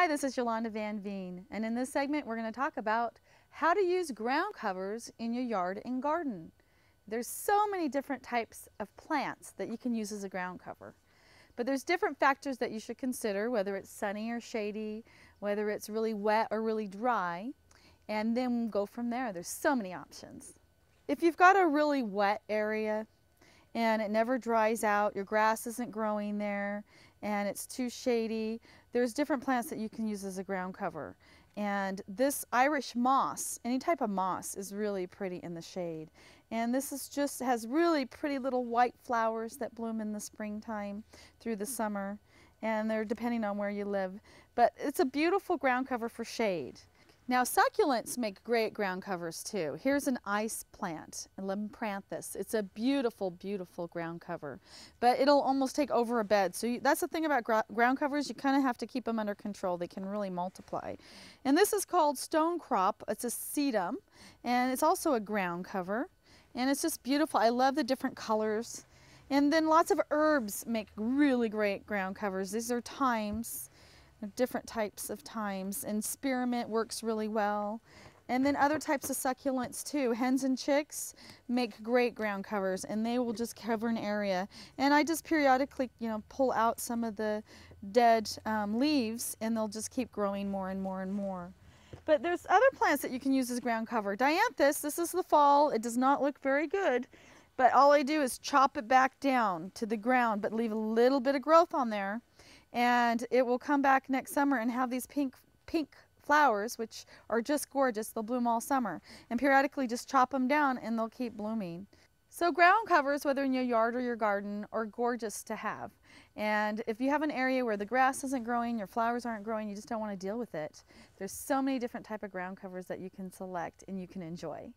Hi, this is Yolanda Vanveen, and in this segment we're going to talk about how to use ground covers in your yard and garden. There's so many different types of plants that you can use as a ground cover, but there's different factors that you should consider, whether it's sunny or shady, whether it's really wet or really dry, and then go from there. There's so many options. If you've got a really wet area and it never dries out, your grass isn't growing there, and it's too shady, there's different plants that you can use as a ground cover. And this Irish moss, any type of moss, is really pretty in the shade. And this is has really pretty little white flowers that bloom in the springtime through the summer, and they're depending on where you live. But it's a beautiful ground cover for shade. Now, succulents make great ground covers too. Here's an ice plant, Dianthus. It's a beautiful, beautiful ground cover, but it'll almost take over a bed. So that's the thing about ground covers, you kind of have to keep them under control. They can really multiply. And this is called stone crop. It's a sedum, and it's also a ground cover. And it's just beautiful. I love the different colors. And then lots of herbs make really great ground covers. These are thymes. Different types of thymes, and spearmint works really well. And then other types of succulents too. Hens and chicks make great ground covers, and they will just cover an area. And I just periodically, pull out some of the dead leaves, and they'll just keep growing more and more and more. But there's other plants that you can use as ground cover. Dianthus, this is the fall. It does not look very good, but all I do is chop it back down to the ground, but leave a little bit of growth on there. And it will come back next summer and have these pink flowers, which are just gorgeous. They'll bloom all summer. And periodically just chop them down and they'll keep blooming. So ground covers, whether in your yard or your garden, are gorgeous to have. And if you have an area where the grass isn't growing, your flowers aren't growing, you just don't want to deal with it, there's so many different types of ground covers that you can select and you can enjoy.